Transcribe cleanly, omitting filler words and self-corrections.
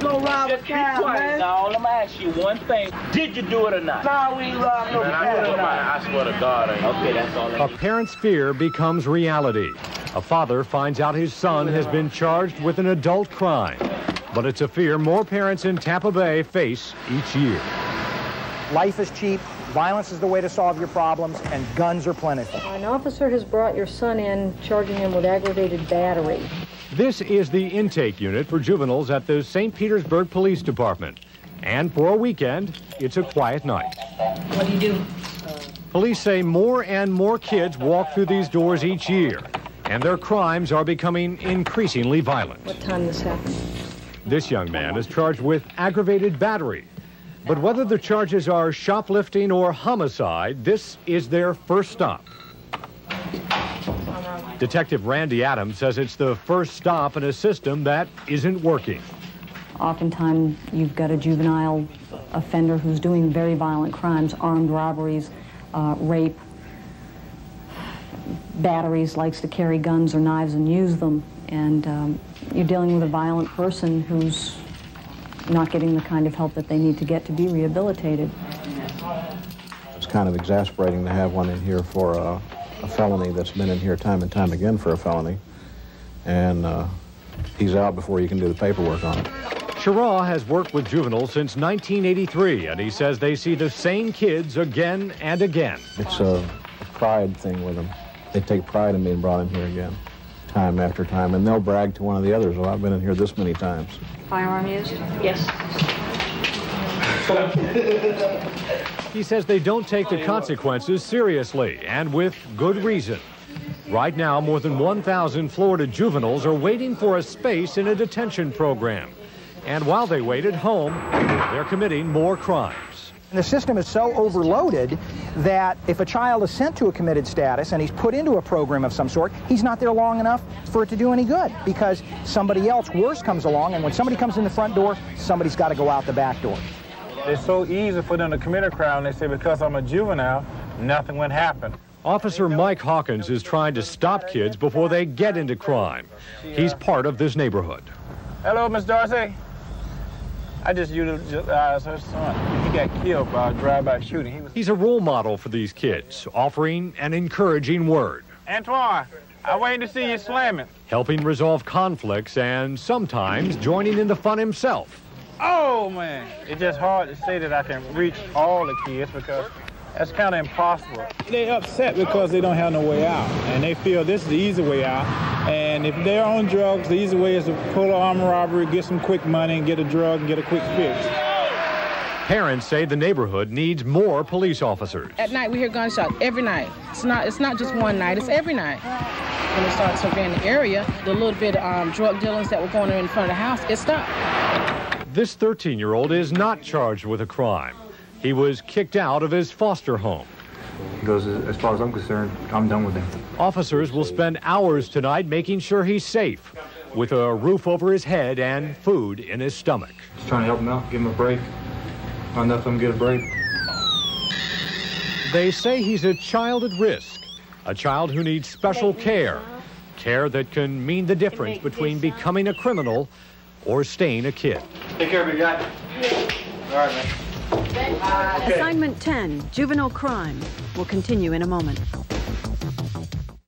go rob a cab, man? No, let me ask you one thing. Did you do it or not? No, we ain't robbed no cab. I swear to God. Okay, that's all. A parent's fear becomes reality. A father finds out his son has been charged with an adult crime. But it's a fear more parents in Tampa Bay face each year. Life is cheap, violence is the way to solve your problems, and guns are plentiful. An officer has brought your son in, charging him with aggravated battery. This is the intake unit for juveniles at the St. Petersburg Police Department. And for a weekend, it's a quiet night. What do you do? Police say more and more kids walk through these doors each year, and their crimes are becoming increasingly violent. What time this happened? This young man is charged with aggravated battery. But whether the charges are shoplifting or homicide, this is their first stop. Detective Randy Adams says it's the first stop in a system that isn't working. Oftentimes, you've got a juvenile offender who's doing very violent crimes, armed robberies, rape, batteries, likes to carry guns or knives and use them. And you're dealing with a violent person who's not getting the kind of help that they need to get to be rehabilitated. It's kind of exasperating to have one in here for a felony that's been in here time and time again for a felony. And he's out before you can do the paperwork on it. Shara has worked with juveniles since 1983, and he says they see the same kids again and again. It's a pride thing with them. They take pride in being brought in here again, time after time, and they'll brag to one of the others, well, I've been in here this many times. Firearm used? Yes. He says they don't take the consequences seriously, and with good reason. Right now, more than 1,000 Florida juveniles are waiting for a space in a detention program. And while they wait at home, they're committing more crimes. And the system is so overloaded that if a child is sent to a committed status and he's put into a program of some sort, he's not there long enough for it to do any good because somebody else worse comes along, and when somebody comes in the front door, somebody's got to go out the back door. It's so easy for them to commit a crime. They say because I'm a juvenile, nothing would happen. Officer Mike Hawkins is trying to stop kids before they get into crime. He's part of this neighborhood. Hello, Miss Darcy. I just utilized her son. He got killed by a drive-by shooting. He's a role model for these kids, offering an encouraging word. Antoine, I'm waiting to see you slamming. Helping resolve conflicts and sometimes joining in the fun himself. Oh, man. It's just hard to say that I can reach all the kids because that's kind of impossible. They're upset because they don't have no way out, and they feel this is the easy way out. And if they're on drugs, the easy way is to pull an armed robbery, get some quick money, and get a drug and get a quick fix. Parents say the neighborhood needs more police officers. At night, we hear gunshots every night. It's not just one night, it's every night. When it started surveying the area, the little bit of drug dealings that were going on in front of the house, it stopped. This 13-year-old is not charged with a crime. He was kicked out of his foster home. He goes, as far as I'm concerned, I'm done with him. Officers will spend hours tonight making sure he's safe, with a roof over his head and food in his stomach. Just trying to help him out, give him a break. Not enough of him get a break. They say he's a child at risk, a child who needs special care that can mean the difference between becoming a criminal or staying a kid. Take care of your guy. All right, man. Assignment 10, Juvenile Crime, will continue in a moment.